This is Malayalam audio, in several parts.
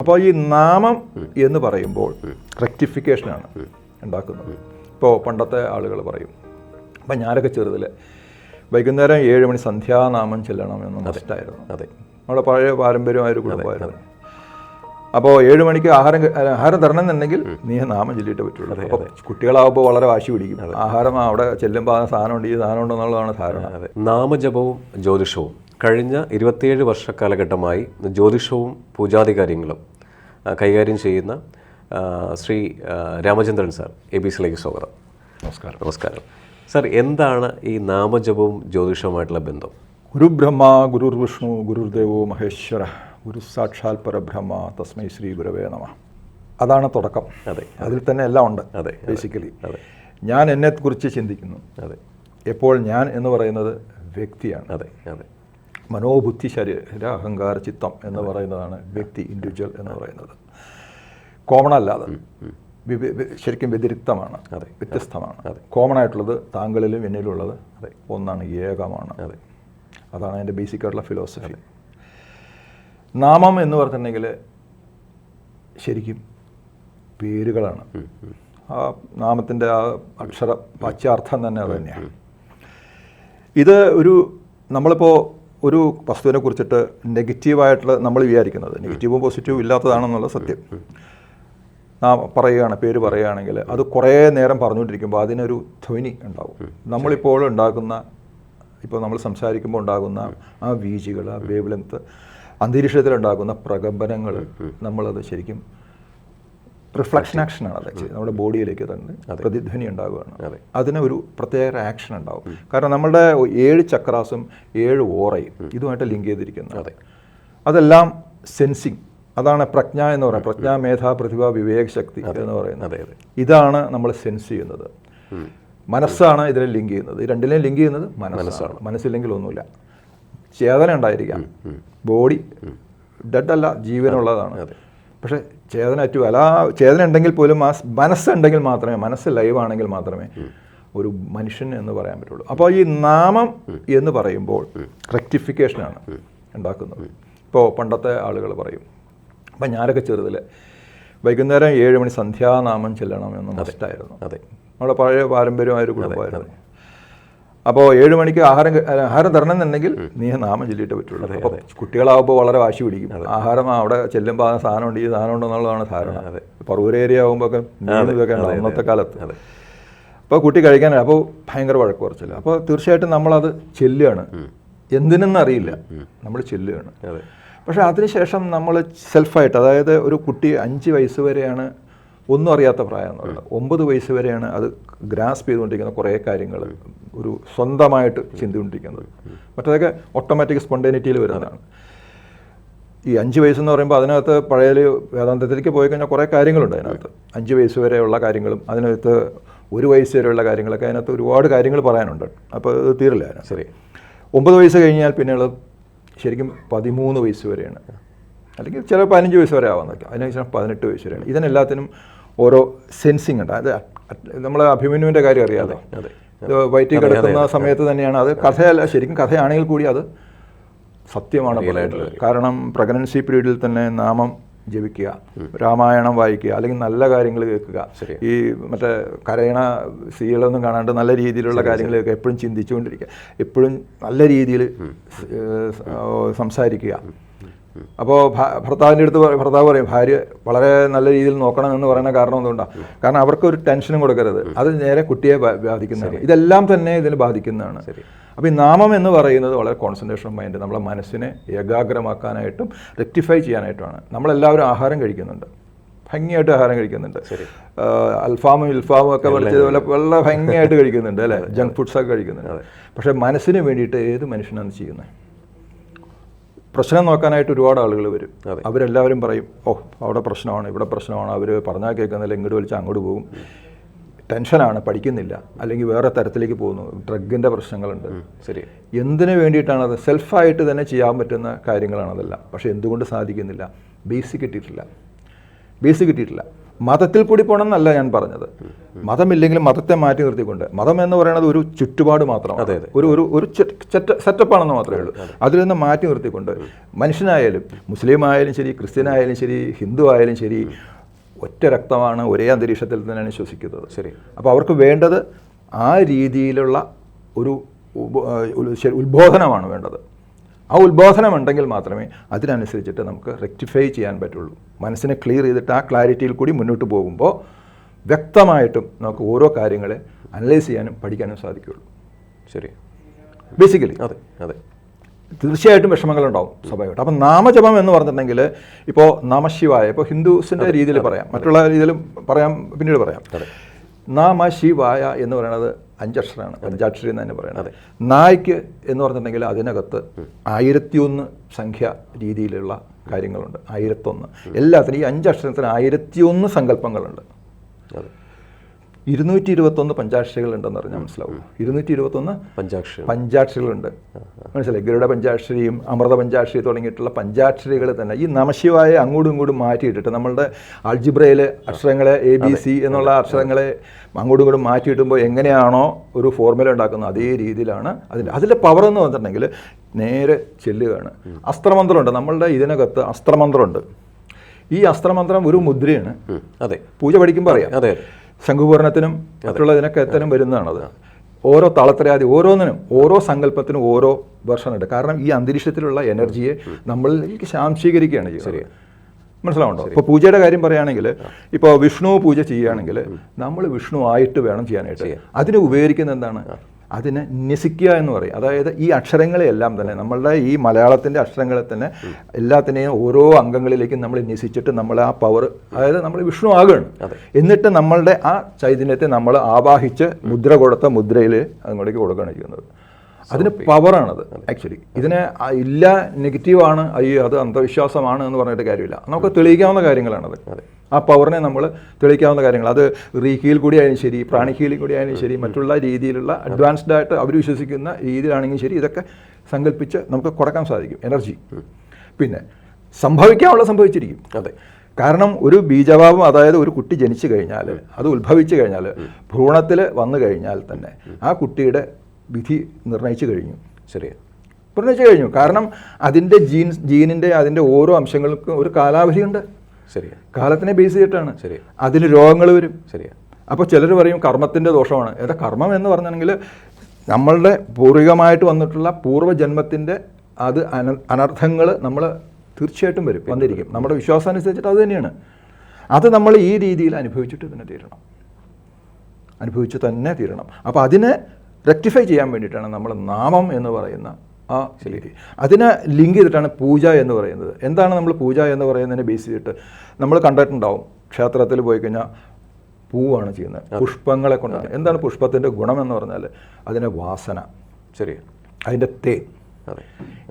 അപ്പോൾ ഈ നാമം എന്ന് പറയുമ്പോൾ റെക്ടിഫിക്കേഷനാണ് ഉണ്ടാക്കുന്നത്. ഇപ്പോൾ പണ്ടത്തെ ആളുകൾ പറയും, അപ്പം ഞാനൊക്കെ ചെറുതിൽ വൈകുന്നേരം 7 മണി സന്ധ്യാനാമം ചെല്ലണമെന്ന് മസ്റ്റായിരുന്നു. അതെ, നമ്മുടെ പഴയ പാരമ്പര്യമായൊരു കുടുംബമായിരുന്നു. അപ്പോൾ 7 മണിക്ക് ആഹാരം തരണം എന്നുണ്ടെങ്കിൽ നീ നാമം ചൊല്ലിയിട്ടേ പറ്റുള്ളൂ. അപ്പോൾ കുട്ടികളാകുമ്പോൾ വളരെ വാശി പിടിക്കും. ആഹാരം അവിടെ ചെല്ലുമ്പോൾ ആ സാധനമുണ്ട്, ഈ സാധനം ഉണ്ടെന്നുള്ളതാണ് ധാരണ. നാമജപവും ജ്യോതിഷവും കഴിഞ്ഞ 27 വർഷക്കാലഘട്ടമായി ജ്യോതിഷവും പൂജാതി കാര്യങ്ങളും കൈകാര്യം ചെയ്യുന്ന ശ്രീ രാമചന്ദ്രൻ സാർ ABC-ലേക്ക് സ്വാഗതം. നമസ്കാരം. നമസ്കാരം സാർ. എന്താണ് ഈ നാമജപവും ജ്യോതിഷവുമായിട്ടുള്ള ബന്ധം? ഗുരുബ്രഹ്മ ഗുരുർവിഷ്ണു ഗുരുദേവോ മഹേശ്വര ഗുരു സാക്ഷാൽ പരബ്രഹ്മ തസ്മൈ ശ്രീ ഗുരവേ നമ. അതാണ് തുടക്കം. അതെ, അതിൽ തന്നെ എല്ലാം ഉണ്ട്. അതെ, ബേസിക്കലി അതെ, ഞാൻ എന്നെക്കുറിച്ച് ചിന്തിക്കുന്നു. അതെ, എപ്പോൾ ഞാൻ എന്ന് പറയുന്നത് വ്യക്തിയാണ്. അതെ, അതെ. മനോബുദ്ധി ശരീര അഹങ്കാര ചിത്തം എന്ന് പറയുന്നതാണ് വ്യക്തി, ഇൻഡിവിജ്വൽ എന്ന് പറയുന്നത്. കോമൺ അല്ലാതെ ശരിക്കും വ്യതിരിക്തമാണ്, വ്യത്യസ്തമാണ്. കോമൺ ആയിട്ടുള്ളത് താങ്കളിലും എന്നിലുള്ളത് ഒന്നാണ്, ഏകമാണ്. അതാണ് അതിൻ്റെ ബേസിക് ആയിട്ടുള്ള ഫിലോസഫി. നാമം എന്ന് പറഞ്ഞിട്ടുണ്ടെങ്കിൽ ശരിക്കും പേരുകളാണ്. ആ നാമത്തിൻ്റെ ആ അക്ഷര വാച്യാർത്ഥം തന്നെ അത് തന്നെയാണ്. ഇത് നമ്മളിപ്പോൾ ഒരു വസ്തുവിനെ കുറിച്ചിട്ട് നെഗറ്റീവായിട്ടുള്ള നമ്മൾ വിചാരിക്കുന്നത്, നെഗറ്റീവും പോസിറ്റീവും ഇല്ലാത്തതാണെന്നുള്ള സത്യം പറയുകയാണ്, പേര് പറയുകയാണെങ്കിൽ അത് കുറേ നേരം പറഞ്ഞുകൊണ്ടിരിക്കുമ്പോൾ അതിനൊരു ധ്വനി ഉണ്ടാവും. നമ്മളിപ്പോൾ ഉണ്ടാക്കുന്ന, ഇപ്പോൾ നമ്മൾ സംസാരിക്കുമ്പോൾ ഉണ്ടാകുന്ന ആ വീജികൾ, ആ വേവ് ലെങ്ത്, അന്തരീക്ഷത്തിലുണ്ടാകുന്ന പ്രകമ്പനങ്ങൾ, നമ്മളത് ശരിക്കും റിഫ്ലക്ഷൻ ആക്ഷനാണ്. അത് നമ്മുടെ ബോഡിയിലേക്ക് തന്നെ പ്രതിധ്വനി ഉണ്ടാവുകയാണ്. അതിന് ഒരു പ്രത്യേക ആക്ഷൻ ഉണ്ടാവും. കാരണം നമ്മുടെ 7 ചക്രാസും 7 ഓറയും ഇതുമായിട്ട് ലിങ്ക് ചെയ്തിരിക്കുന്നത്. അതെല്ലാം സെൻസിങ്. അതാണ് പ്രജ്ഞ എന്ന് പറയുന്നത്. പ്രജ്ഞ, മേധ, പ്രതിഭ, വിവേക ശക്തി എന്ന് പറയുന്നത്. ഇതാണ് നമ്മൾ സെൻസ് ചെയ്യുന്നത്. മനസ്സാണ് ഇതിനെ ലിങ്ക് ചെയ്യുന്നത്. ഈ രണ്ടിനെയും ലിങ്ക് ചെയ്യുന്നത് മനസ്സാണ്. മനസ്സില്ലെങ്കിൽ ഒന്നുമില്ല. ചേതന ഉണ്ടായിരിക്കാം, ബോഡി ഡെഡ് അല്ല, ജീവനുള്ളതാണ്. പക്ഷേ ചേതന അല്ല, ചേതന ഉണ്ടെങ്കിൽ പോലും ആ മനസ്സുണ്ടെങ്കിൽ മാത്രമേ, മനസ്സ് ലൈവാണെങ്കിൽ മാത്രമേ ഒരു മനുഷ്യൻ എന്ന് പറയാൻ പറ്റുള്ളൂ. അപ്പോൾ ഈ നാമം എന്ന് പറയുമ്പോൾ റെക്ടിഫിക്കേഷനാണ് ഉണ്ടാക്കുന്നത്. ഇപ്പോൾ പണ്ടത്തെ ആളുകൾ പറയും, അപ്പം ഞാനൊക്കെ ചെറുതിൽ വൈകുന്നേരം 7 മണി സന്ധ്യാനാമം ചെല്ലണമെന്ന് മസ്റ്റായിരുന്നു. നമ്മുടെ പഴയ പാരമ്പര്യമായൊരു കുടുംബമായിരുന്നു. അപ്പോൾ 7 മണിക്ക് ആഹാരം തരണം എന്നുണ്ടെങ്കിൽ നീ നാമം ചൊല്ലിയിട്ടേ പറ്റുള്ളൂ. അപ്പോൾ കുട്ടികളാകുമ്പോൾ വളരെ വാശി പിടിക്കും. ആഹാരം അവിടെ ചെല്ലുമ്പോൾ ആ സാധനമുണ്ട്, ഈ സാധനം ഉണ്ടെന്നുള്ളതാണ് ധാരണ. പറവൂർ ഏരിയ ആകുമ്പോൾ ഇതൊക്കെ ഉണ്ട് അന്നത്തെ കാലത്ത്. അപ്പോൾ കുട്ടി കഴിക്കാൻ, അപ്പോൾ ഭയങ്കര വഴക്ക് കുറച്ചില്ല. അപ്പോൾ തീർച്ചയായിട്ടും നമ്മളത് ചെല്ലുകയാണ്. എന്തിനെന്നറിയില്ല, നമ്മൾ ചെല്ലുകയാണ്. പക്ഷേ അതിനുശേഷം നമ്മൾ സെൽഫായിട്ട്, അതായത് ഒരു കുട്ടി 5 വയസ്സ് വരെയാണ് ഒന്നും അറിയാത്ത പ്രായം എന്നുള്ളത്. 9 വയസ്സ് വരെയാണ് അത് ഗ്രാസ്പ് ചെയ്തുകൊണ്ടിരിക്കുന്ന കുറേ കാര്യങ്ങൾ, ഒരു സ്വന്തമായിട്ട് ചിന്തിക്കൊണ്ടിരിക്കുന്നത്. മറ്റേതൊക്കെ ഓട്ടോമാറ്റിക് സ്പോണ്ടേനിറ്റിയിൽ വരുന്നതാണ്. ഈ 5 വയസ്സെന്ന് പറയുമ്പോൾ അതിനകത്ത് പഴയ വേദാന്തത്തിലേക്ക് പോയി കഴിഞ്ഞാൽ കുറേ കാര്യങ്ങളുണ്ട് അതിനകത്ത്. 5 വയസ്സ് വരെയുള്ള കാര്യങ്ങളും അതിനകത്ത് 1 വയസ്സ് വരെയുള്ള കാര്യങ്ങളൊക്കെ, അതിനകത്ത് ഒരുപാട് കാര്യങ്ങൾ പറയാനുണ്ട്. അപ്പോൾ അത് തീരില്ല. ശരി, 9 വയസ്സ് കഴിഞ്ഞാൽ പിന്നെയുള്ളത് ശരിക്കും 13 വയസ്സ് വരെയാണ്, അല്ലെങ്കിൽ ചില 15 വയസ്സ് വരെ ആവാന്നൊക്കെ. അതിനുശേഷം 18 വയസ്സ് വരെയാണ്. ഇതിനെല്ലാത്തിനും ഓരോ സെൻസിങ് ഉണ്ട്. അത് നമ്മളെ അഭിമന്യുവിൻ്റെ കാര്യം അറിയാതെ വയറ്റിൽ കിടക്കുന്ന സമയത്ത് തന്നെയാണ്. അത് കഥയല്ല, ശരിക്കും കഥയാണെങ്കിൽ കൂടി അത് സത്യമാണ്. കാരണം പ്രഗ്നൻസി പീരീഡിൽ തന്നെ നാമം ജപിക്കുക, രാമായണം വായിക്കുക, അല്ലെങ്കിൽ നല്ല കാര്യങ്ങൾ കേൾക്കുക. ഈ മറ്റേ കരയണ സീകളൊന്നും കാണാണ്ട് നല്ല രീതിയിലുള്ള കാര്യങ്ങൾ കേൾക്കുക, എപ്പോഴും ചിന്തിച്ചുകൊണ്ടിരിക്കുക, എപ്പോഴും നല്ല രീതിയിൽ സംസാരിക്കുക. അപ്പോൾ ഭർത്താവിൻ്റെ അടുത്ത് ഭർത്താവ് പറയും, ഭാര്യ വളരെ നല്ല രീതിയിൽ നോക്കണം എന്ന് പറയുന്ന കാരണം എന്തുകൊണ്ടാണ്? കാരണം അവർക്കൊരു ടെൻഷനും കൊടുക്കരുത്. അത് നേരെ കുട്ടിയെ ബാധിക്കുന്നതാണ്. ഇതെല്ലാം തന്നെ ഇതിന് ബാധിക്കുന്നതാണ്. അപ്പോൾ ഈ നാമം എന്ന് പറയുന്നത് വളരെ കോൺസെൻട്രേഷൻ ഓഫ് മൈൻഡ്, നമ്മളെ മനസ്സിനെ ഏകാഗ്രമാക്കാനായിട്ടും റെക്ടിഫൈ ചെയ്യാനായിട്ടുമാണ്. നമ്മളെല്ലാവരും ആഹാരം കഴിക്കുന്നുണ്ട്, ഭംഗിയായിട്ട് ആഹാരം കഴിക്കുന്നുണ്ട്. അൽഫാമും ഇൽഫാമും ഒക്കെ വളരെ ഭംഗിയായിട്ട് കഴിക്കുന്നുണ്ട് അല്ലേ, ജങ്ക് ഫുഡ്സൊക്കെ കഴിക്കുന്നുണ്ട്. പക്ഷേ മനസ്സിന് വേണ്ടിയിട്ട് ഏത് മനുഷ്യനാണ് ചെയ്യുന്നത്? പ്രശ്നം നോക്കാനായിട്ട് ഒരുപാട് ആളുകൾ വരും. അവരെല്ലാവരും പറയും, ഓ അവിടെ പ്രശ്നമാണ്, ഇവിടെ പ്രശ്നമാണ്, അവർ പറഞ്ഞാൽ കേൾക്കുന്നില്ല, ഇങ്ങോട്ട് വിളിച്ചാൽ അങ്ങോട്ട് പോകും, ടെൻഷനാണ്, പഠിക്കുന്നില്ല, അല്ലെങ്കിൽ വേറെ തരത്തിലേക്ക് പോകുന്നു, ഡ്രഗിൻ്റെ പ്രശ്നങ്ങളുണ്ട്. ശരി, എന്തിനു വേണ്ടിയിട്ടാണ്? അത് സെൽഫായിട്ട് തന്നെ ചെയ്യാൻ പറ്റുന്ന കാര്യങ്ങളാണ് അതെല്ലാം. പക്ഷേ എന്തുകൊണ്ട് സാധിക്കുന്നില്ല? ബേസിക് കിട്ടിയിട്ടില്ല. മതത്തിൽ കൂടി പോകണം എന്നല്ല ഞാൻ പറഞ്ഞത്. മതമില്ലെങ്കിലും മതത്തെ മാറ്റി നിർത്തിക്കൊണ്ട്, മതം എന്ന് പറയുന്നത് ഒരു ചുറ്റുപാട് മാത്രമാണ്, ഒരു സെറ്റപ്പാണെന്ന് മാത്രമേ ഉള്ളൂ. അതിൽ നിന്ന് മാറ്റി നിർത്തിക്കൊണ്ട് മനുഷ്യനായാലും മുസ്ലിം ആയാലും ശരി, ക്രിസ്ത്യൻ ആയാലും ശരി, ഹിന്ദു ആയാലും ശരി, ഒറ്റ രക്തമാണ്, ഒരേ അന്തരീക്ഷത്തിൽ തന്നെയാണ് ശ്വസിക്കുന്നത്. ശരി. അപ്പോൾ അവർക്ക് വേണ്ടത് ആ രീതിയിലുള്ള ഒരു ഉത്ബോധനമാണ് വേണ്ടത്. ആ ഉത്ബോധനം ഉണ്ടെങ്കിൽ മാത്രമേ അതിനനുസരിച്ചിട്ട് നമുക്ക് റെക്ടിഫൈ ചെയ്യാൻ പറ്റുള്ളൂ. മനസ്സിനെ ക്ലിയർ ചെയ്തിട്ട് ആ ക്ലാരിറ്റിയിൽ കൂടി മുന്നോട്ട് പോകുമ്പോൾ വ്യക്തമായിട്ടും നമുക്ക് ഓരോ കാര്യങ്ങളെ അനലൈസ് ചെയ്യാനും പഠിക്കാനും സാധിക്കുകയുള്ളൂ. ശരി. ബേസിക്കലി അതെ അതെ തീർച്ചയായിട്ടും വിഷമങ്ങളുണ്ടാവും സ്വാഭാവികമായിട്ട്. അപ്പം നാമജപം എന്ന് പറഞ്ഞിട്ടുണ്ടെങ്കിൽ ഇപ്പോൾ നമശിവായ, ഇപ്പോൾ ഹിന്ദുസിൻ്റെ രീതിയിൽ പറയാം, മറ്റുള്ള രീതിയിലും പറയാം, പിന്നീട് പറയാം. നമശിവായ എന്ന് പറയുന്നത് 5 അക്ഷരമാണ്, പഞ്ചാക്ഷരി എന്ന് തന്നെ പറയുന്നത്. നായ്ക്ക് എന്ന് പറഞ്ഞിട്ടുണ്ടെങ്കിൽ അതിനകത്ത് 1001 സംഖ്യ രീതിയിലുള്ള കാര്യങ്ങളുണ്ട്. 1001 എല്ലാത്തിനും ഈ 5 അക്ഷരത്തിന് 1001 സങ്കല്പങ്ങളുണ്ട്. 221 പഞ്ചാക്ഷരികൾ ഉണ്ടെന്ന് പറഞ്ഞാൽ മനസ്സിലാവും. 221 പഞ്ചാക്ഷരികളുണ്ട്, മനസ്സിലായി. ഗരുഡ പഞ്ചാക്ഷരിയും അമൃത പഞ്ചാക്ഷരി തുടങ്ങിയിട്ടുള്ള പഞ്ചാക്ഷരികൾ തന്നെ ഈ നമശിവായ അങ്ങോട്ടും ഇങ്ങോട്ടും മാറ്റിയിട്ടിട്ട് നമ്മളുടെ ആൾജിബ്രയിലെ അക്ഷരങ്ങളെ ABC എന്നുള്ള അക്ഷരങ്ങളെ അങ്ങോട്ടും ഇങ്ങോട്ടും മാറ്റിയിടുമ്പോൾ എങ്ങനെയാണോ ഒരു ഫോർമുല ഉണ്ടാക്കുന്നത് അതേ രീതിയിലാണ് അതിൻ്റെ പവർ എന്ന് പറഞ്ഞിട്ടുണ്ടെങ്കിൽ നേരെ ചെല്ലുകയാണ്. അസ്ത്രമന്ത്രമുണ്ട്, നമ്മളുടെ ഇതിനകത്ത് അസ്ത്രമന്ത്രമുണ്ട്. ഈ അസ്ത്രമന്ത്രം ഒരു മുദ്രയാണ്. അതെ, പൂജ പഠിക്കുമ്പോൾ അറിയാം. അതെ, ശംഖുപൂരണത്തിനും മറ്റുള്ളതിനൊക്കെ എത്തനും വരുന്നതാണത്. ഓരോ തളത്തരാതി ഓരോന്നിനും ഓരോ സങ്കല്പത്തിനും ഓരോ വെർഷനുണ്ട്. കാരണം ഈ അന്തരീക്ഷത്തിലുള്ള എനർജിയെ നമ്മളിലേക്ക് ശാംശീകരിക്കുകയാണ് ചെയ്യുന്നത്. മനസ്സിലാവുണ്ടോ? ഇപ്പോൾ പൂജയുടെ കാര്യം പറയുകയാണെങ്കിൽ, ഇപ്പോൾ വിഷ്ണു പൂജ ചെയ്യുകയാണെങ്കിൽ നമ്മൾ വിഷ്ണു ആയിട്ട് വേണം ചെയ്യാനായിട്ട്. അതിന് ഉപയോഗിക്കുന്ന എന്താണ്? അതിനെ ന്യസിക്കുക എന്ന് പറയും. അതായത് ഈ അക്ഷരങ്ങളെയെല്ലാം തന്നെ നമ്മളുടെ ഈ മലയാളത്തിൻ്റെ അക്ഷരങ്ങളെ തന്നെ എല്ലാത്തിനെയും ഓരോ അംഗങ്ങളിലേക്കും നമ്മൾ ന്യസിച്ചിട്ട് നമ്മൾ ആ പവർ, അതായത് നമ്മൾ വിഷ്ണു ആകുകയാണ്. എന്നിട്ട് നമ്മളുടെ ആ ചൈതന്യത്തെ നമ്മൾ ആവാഹിച്ച് മുദ്ര കൊടുത്ത മുദ്രയിൽ അങ്ങോട്ടേക്ക് കൊടുക്കുകയാണ് ചെയ്യുന്നത്. അതിന് പവറാണത് ആക്ച്വലി. ഇതിനെ ഇല്ല നെഗറ്റീവാണ്, അത് അന്ധവിശ്വാസമാണ് എന്ന് പറഞ്ഞിട്ട് കാര്യമില്ല. നമുക്ക് തെളിയിക്കാവുന്ന കാര്യങ്ങളാണത്. ആ പവറിനെ നമ്മൾ തെളിയിക്കാവുന്ന കാര്യങ്ങൾ. അത് റീഹീൽ കൂടി ആയാലും ശരി, പ്രാണിഹീൽ കൂടി ആയാലും ശരി, മറ്റുള്ള രീതിയിലുള്ള അഡ്വാൻസ്ഡ് ആയിട്ട് അവർ വിശ്വസിക്കുന്ന രീതിയിലാണെങ്കിൽ ശരി, ഇതൊക്കെ സങ്കല്പിച്ച് നമുക്ക് കുറയ്ക്കാൻ സാധിക്കും എനർജി. പിന്നെ സംഭവിച്ചിരിക്കും. അതെ, കാരണം ഒരു ബീജഭാവം, അതായത് ഒരു കുട്ടി ജനിച്ചു കഴിഞ്ഞാൽ, അത് ഉത്ഭവിച്ചു കഴിഞ്ഞാൽ, ഭ്രൂണത്തിൽ വന്നു കഴിഞ്ഞാൽ തന്നെ ആ കുട്ടിയുടെ വിധി നിർണയിച്ചു കഴിഞ്ഞു. ശരിയാണ്, നിർണയിച്ചു കഴിഞ്ഞു. കാരണം അതിൻ്റെ ജീനിൻ്റെ അതിൻ്റെ ഓരോ അംശങ്ങൾക്കും ഒരു കാലാവധിയുണ്ട്. ശരിയാണ്, കാലത്തിനെ ബേസ് ചെയ്തിട്ടാണ്. ശരി, അതിന് രോഗങ്ങൾ വരും. ശരിയാണ്. അപ്പോൾ ചിലർ പറയും കർമ്മത്തിൻ്റെ ദോഷമാണ്. ഏതാ കർമ്മം എന്ന് പറഞ്ഞിട്ടുണ്ടെങ്കിൽ നമ്മളുടെ പൂർവികമായിട്ട് വന്നിട്ടുള്ള പൂർവ്വജന്മത്തിൻ്റെ അത് അനർത്ഥങ്ങൾ നമ്മൾ തീർച്ചയായിട്ടും വന്നിരിക്കും. നമ്മുടെ വിശ്വാസം അനുസരിച്ചിട്ട് അത് തന്നെയാണ്. അത് നമ്മൾ ഈ രീതിയിൽ അനുഭവിച്ചിട്ട് തന്നെ തീരണം. അപ്പോൾ അതിനെ റെക്ടിഫൈ ചെയ്യാൻ വേണ്ടിയിട്ടാണ് നമ്മൾ നാമം എന്ന് പറയുന്ന ആ രീതി. അതിനെ ലിങ്ക് ചെയ്തിട്ടാണ് പൂജ എന്ന് പറയുന്നത്. എന്താണ് നമ്മൾ പൂജ എന്ന് പറയുന്നതിനെ ബേസ് ചെയ്തിട്ട് നമ്മൾ കണ്ടിട്ടുണ്ടാവും, ക്ഷേത്രത്തിൽ പോയി കഴിഞ്ഞാൽ പൂവാണ് ചെയ്യുന്നത്, പുഷ്പങ്ങളെ കൊണ്ടാണ്. എന്താണ് പുഷ്പത്തിൻ്റെ ഗുണം എന്ന് പറഞ്ഞാൽ അതിൻ്റെ വാസന, ശരി, അതിൻ്റെ തേൻ,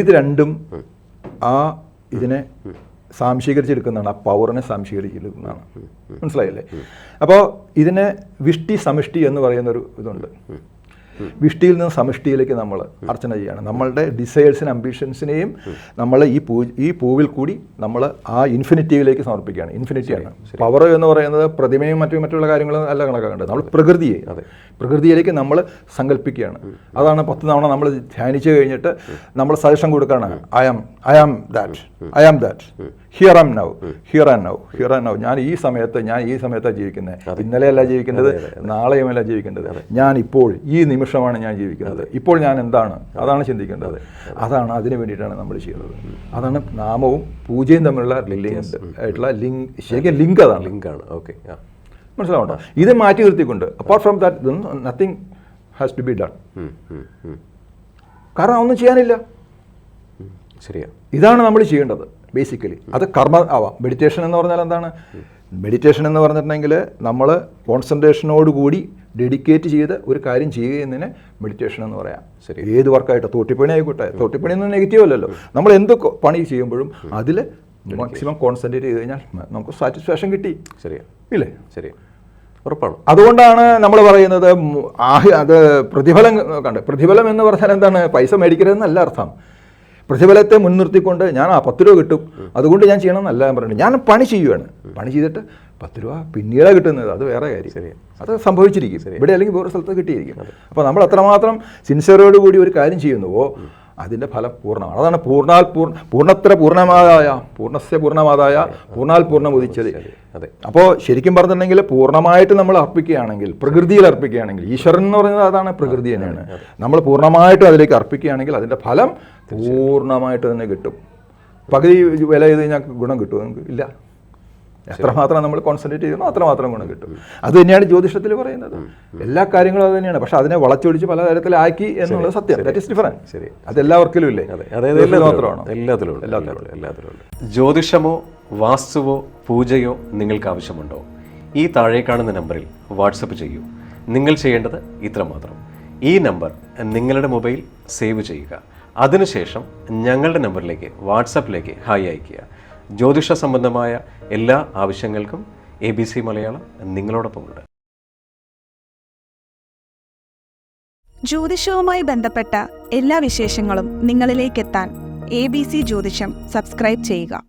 ഇത് രണ്ടും ആ ഇതിനെ സാംശീകരിച്ചെടുക്കുന്നതാണ്, ആ പവറിനെ സാംശീകരിച്ചെടുക്കുന്നതാണ്. മനസ്സിലായില്ലേ? അപ്പോൾ ഇതിനെ വിഷ്ടി സമിഷ്ടി എന്ന് പറയുന്നൊരു ഇതുണ്ട്. വിഷ്ടിയിൽ നിന്ന് സമിഷ്ടിയിലേക്ക് നമ്മൾ അർച്ചന ചെയ്യാണ്. നമ്മളുടെ ഡിസയേഴ്സിനും അംബിഷൻസിനെയും നമ്മൾ ഈ പൂവിൽ കൂടി നമ്മൾ ആ ഇൻഫിനിറ്റീവിലേക്ക് സമർപ്പിക്കുകയാണ്. ഇൻഫിനിറ്റിയാണ് പവർ എന്ന് പറയുന്നത്. പ്രതിമയും മറ്റുള്ള കാര്യങ്ങളും അല്ല കണക്കാക്കേണ്ടത്. നമ്മൾ പ്രകൃതിയിലേക്ക് നമ്മൾ സങ്കല്പിക്കുകയാണ്. അതാണ് 10 തവണ നമ്മൾ ധ്യാനിച്ചു കഴിഞ്ഞിട്ട് നമ്മൾ സജഷൻ കൊടുക്കുകയാണ്. I am that, here am now. ഞാൻ ഈ സമയത്താണ് ജീവിക്കുന്നത്. ഇന്നലെയല്ല ജീവിക്കേണ്ടത്, നാളെയുമല്ല ജീവിക്കേണ്ടത്. ഞാൻ ഇപ്പോൾ ഈ നിമിഷമാണ് ഞാൻ ജീവിക്കുന്നത്. ഇപ്പോൾ ഞാൻ എന്താണ്, അതാണ് ചിന്തിക്കേണ്ടത്. അതാണ്, അതിനു വേണ്ടിയിട്ടാണ് നമ്മൾ ചെയ്യുന്നത്. അതാണ് നാമവും പൂജയും തമ്മിലുള്ള ലിങ്ക്. അതാണ് ലിങ്കാണ്. ഓക്കെ, മനസ്സിലാവണ്ട? ഇത് മാറ്റി നിർത്തിക്കൊണ്ട് apart from that nothing has to be done. കാരണം ഒന്നും ചെയ്യാനില്ല. ശരിയാ, ഇതാണ് നമ്മൾ ചെയ്യേണ്ടത് ബേസിക്കലി. അത് കർമ്മ ആവാം. മെഡിറ്റേഷൻ എന്ന് പറഞ്ഞാൽ എന്താണ്? മെഡിറ്റേഷൻ എന്ന് പറഞ്ഞിട്ടുണ്ടെങ്കിൽ നമ്മൾ കോൺസെൻട്രേഷനോടുകൂടി ഡെഡിക്കേറ്റ് ചെയ്ത് ഒരു കാര്യം ചെയ്യുക എന്നതിന് മെഡിറ്റേഷൻ എന്ന് പറയാം. ശരി, ഏത് വർക്കായിട്ട്, തോട്ടിപ്പണി ആയിക്കോട്ടെ. തോട്ടിപ്പണി ഒന്നും നെഗറ്റീവ് അല്ലല്ലോ. നമ്മൾ എന്ത് പണി ചെയ്യുമ്പോഴും അതിൽ മാക്സിമം കോൺസെൻട്രേറ്റ് ചെയ്ത് കഴിഞ്ഞാൽ നമുക്ക് സാറ്റിസ്ഫാക്ഷൻ കിട്ടി. ശരിയാ, ഇല്ലേ? ശരി, ഉറപ്പാണ്. അതുകൊണ്ടാണ് നമ്മൾ പറയുന്നത് അത് പ്രതിഫലം പ്രതിഫലം എന്ന് പറഞ്ഞാൽ എന്താണ്? പൈസ മേടിക്കരുതെന്നല്ല അർത്ഥം. പ്രതിഫലത്തെ മുൻനിർത്തിക്കൊണ്ട് ഞാൻ 10 രൂപ കിട്ടും അതുകൊണ്ട് ഞാൻ ചെയ്യണം എന്നല്ല ഞാൻ പറയുന്നത്. ഞാൻ പണി ചെയ്യുകയാണ്. പണി ചെയ്തിട്ട് 10 രൂപ പിന്നീടാണ് കിട്ടുന്നത്, അത് വേറെ കാര്യം. ശരി. അത് സംഭവിച്ചിരിക്കും ഇവിടെ, അല്ലെങ്കിൽ വേറെ സ്ഥലത്ത് കിട്ടിയിരിക്കും. അപ്പോൾ നമ്മൾ എത്രമാത്രം സിൻസിയറോട് കൂടി ഒരു കാര്യം ചെയ്യുന്നുവോ അതിൻ്റെ ഫലം പൂർണ്ണമാണ്. അതാണ് പൂർണ്ണത്ര പൂർണ്ണമാതായ പൂർണ്ണസ്യ പൂർണ്ണമാതായ പൂർണ്ണാൽ പൂർണ്ണമുദിച്ചത്. അപ്പോൾ ശരിക്കും പറഞ്ഞിട്ടുണ്ടെങ്കിൽ പൂർണ്ണമായിട്ട് നമ്മൾ അർപ്പിക്കുകയാണെങ്കിൽ, പ്രകൃതിയിൽ അർപ്പിക്കുകയാണെങ്കിൽ, ഈശ്വരൻ എന്ന് പറയുന്നത് അതാണ്, പ്രകൃതി തന്നെയാണ്. നമ്മൾ പൂർണ്ണമായിട്ടും അതിലേക്ക് അർപ്പിക്കുകയാണെങ്കിൽ അതിൻ്റെ ഫലം പൂർണ്ണമായിട്ട് തന്നെ കിട്ടും. പകുതി വില ചെയ്ത് കഴിഞ്ഞാൽ ഗുണം കിട്ടുമോ? നമുക്ക് ഇല്ല. എത്രമാത്രം നമ്മൾ കോൺസെൻട്രേറ്റ് ചെയ്യുന്നു അത്രമാത്രം ഗുണം കിട്ടും. അത് തന്നെയാണ് ജ്യോതിഷത്തിൽ പറയുന്നത്. എല്ലാ കാര്യങ്ങളും അത് തന്നെയാണ്. പക്ഷെ അതിനെ വളച്ചൊടിച്ച് പല തരത്തിലാക്കി എന്നുള്ളത് സത്യം. That is different. ശരി, അത് എല്ലാവർക്കും ഇല്ലേ? മാത്രമാണോ? എല്ലാത്തിലും. ജ്യോതിഷമോ വാസ്തുവോ പൂജയോ നിങ്ങൾക്ക് ആവശ്യമുണ്ടോ? ഈ താഴെ കാണുന്ന നമ്പറിൽ വാട്സപ്പ് ചെയ്യൂ. നിങ്ങൾ ചെയ്യേണ്ടത് ഇത്രമാത്രം: ഈ നമ്പർ നിങ്ങളുടെ മൊബൈൽ സേവ് ചെയ്യുക. അതിനുശേഷം ഞങ്ങളുടെ നമ്പറിലേക്ക് വാട്സപ്പിലേക്ക് ഹായ് അയയ്ക്കുക. ജ്യോതിഷ സംബന്ധമായ എല്ലാ ആവശ്യങ്ങൾക്കും ABC മലയാളം നിങ്ങളോടൊപ്പമുണ്ട്. ജ്യോതിഷവുമായി ബന്ധപ്പെട്ട എല്ലാ വിശേഷങ്ങളും നിങ്ങളിലേക്കെത്താൻ ABC ജ്യോതിഷം സബ്സ്ക്രൈബ് ചെയ്യുക.